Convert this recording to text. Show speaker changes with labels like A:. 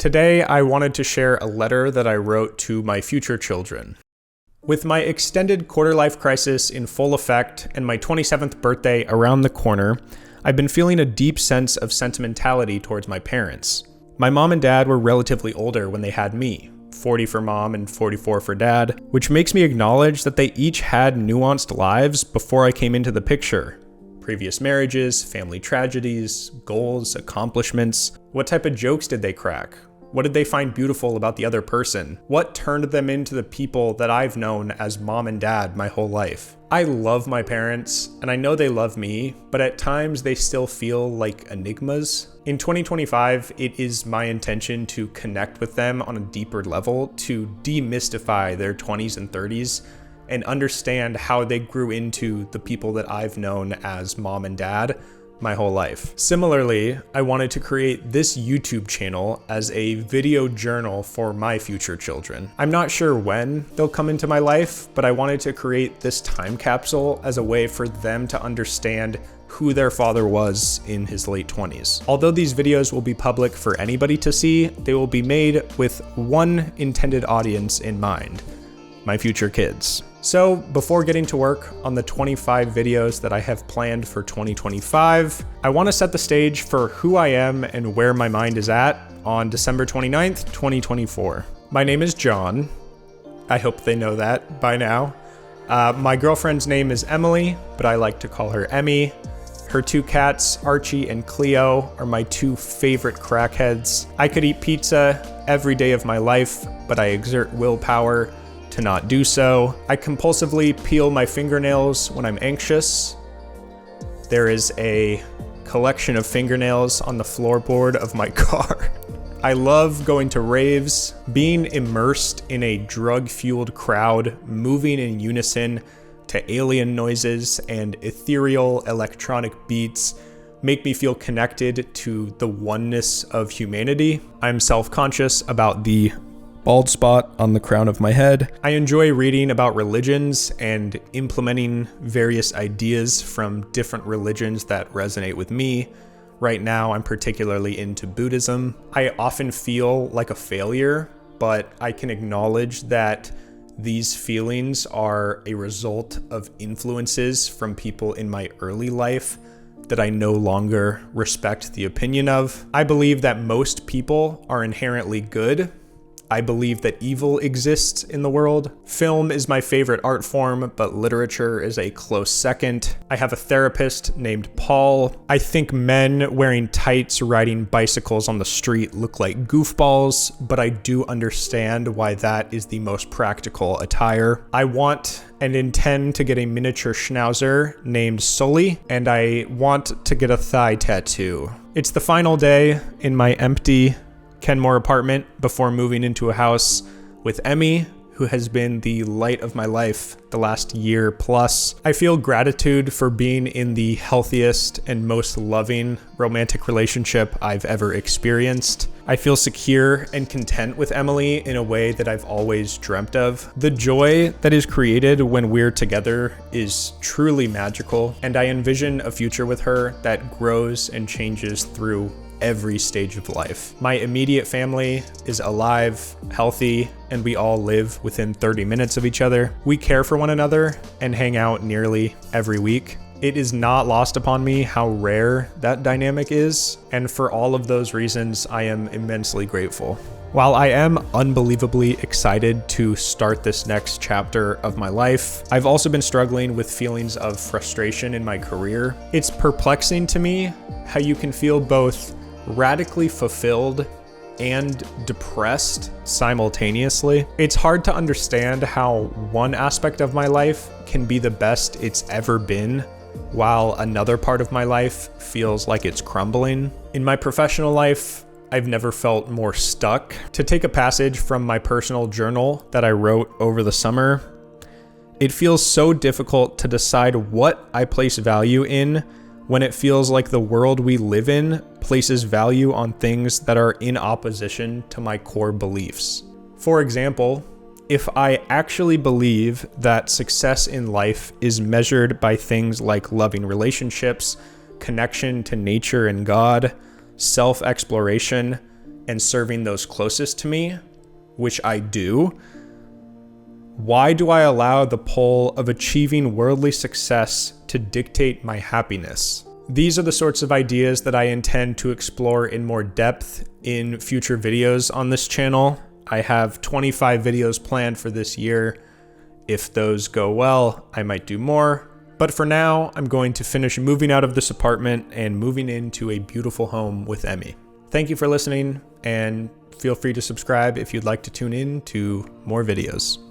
A: Today, I wanted to share a letter that I wrote to my future children. With my extended quarter-life crisis in full effect and my 27th birthday around the corner, I've been feeling a deep sense of sentimentality towards my parents. My mom and dad were relatively older when they had me, 40 for mom and 44 for dad, which makes me acknowledge that they each had nuanced lives before I came into the picture. Previous marriages, family tragedies, goals, accomplishments. What type of jokes did they crack? What did they find beautiful about the other person? What turned them into the people that I've known as mom and dad my whole life? I love my parents, and I know they love me, but at times they still feel like enigmas. In 2025, it is my intention to connect with them on a deeper level, to demystify their 20s and 30s, and understand how they grew into the people that I've known as mom and dad my whole life. Similarly, I wanted to create this YouTube channel as a video journal for my future children. I'm not sure when they'll come into my life, but I wanted to create this time capsule as a way for them to understand who their father was in his late 20s. Although these videos will be public for anybody to see, they will be made with one intended audience in mind: my future kids. So before getting to work on the 25 videos that I have planned for 2025, I want to set the stage for who I am and where my mind is at on December 29th, 2024. My name is John. I hope they know that by now. My girlfriend's name is Emily, but I like to call her Emmy. Her two cats, Archie and Cleo, are my two favorite crackheads. I could eat pizza every day of my life, but I exert willpower to not do so. I compulsively peel my fingernails when I'm anxious. There is a collection of fingernails on the floorboard of my car. I love going to raves, being immersed in a drug-fueled crowd, moving in unison to alien noises and ethereal electronic beats make me feel connected to the oneness of humanity. I'm self-conscious about the bald spot on the crown of my head. I enjoy reading about religions and implementing various ideas from different religions that resonate with me. Right now, I'm particularly into Buddhism. I often feel like a failure, but I can acknowledge that these feelings are a result of influences from people in my early life that I no longer respect the opinion of. I believe that most people are inherently good. I believe that evil exists in the world. Film is my favorite art form, but literature is a close second. I have a therapist named Paul. I think men wearing tights riding bicycles on the street look like goofballs, but I do understand why that is the most practical attire. I want and intend to get a miniature schnauzer named Sully, and I want to get a thigh tattoo. It's the final day in my empty Kenmore apartment before moving into a house with Emmy, who has been the light of my life the last year plus. I feel gratitude for being in the healthiest and most loving romantic relationship I've ever experienced. I feel secure and content with Emily in a way that I've always dreamt of. The joy that is created when we're together is truly magical, and I envision a future with her that grows and changes through every stage of life. My immediate family is alive, healthy, and we all live within 30 minutes of each other. We care for one another and hang out nearly every week. It is not lost upon me how rare that dynamic is, and for all of those reasons, I am immensely grateful. While I am unbelievably excited to start this next chapter of my life, I've also been struggling with feelings of frustration in my career. It's perplexing to me how you can feel both radically fulfilled and depressed simultaneously. It's hard to understand how one aspect of my life can be the best it's ever been, while another part of my life feels like it's crumbling. In my professional life, I've never felt more stuck. To take a passage from my personal journal that I wrote over the summer, it feels so difficult to decide what I place value in when it feels like the world we live in places value on things that are in opposition to my core beliefs. For example, if I actually believe that success in life is measured by things like loving relationships, connection to nature and God, self-exploration, and serving those closest to me, which I do, why do I allow the pull of achieving worldly success to dictate my happiness? These are the sorts of ideas that I intend to explore in more depth in future videos on this channel. I have 25 videos planned for this year. If those go well, I might do more. But for now, I'm going to finish moving out of this apartment and moving into a beautiful home with Emmy. Thank you for listening, and feel free to subscribe if you'd like to tune in to more videos.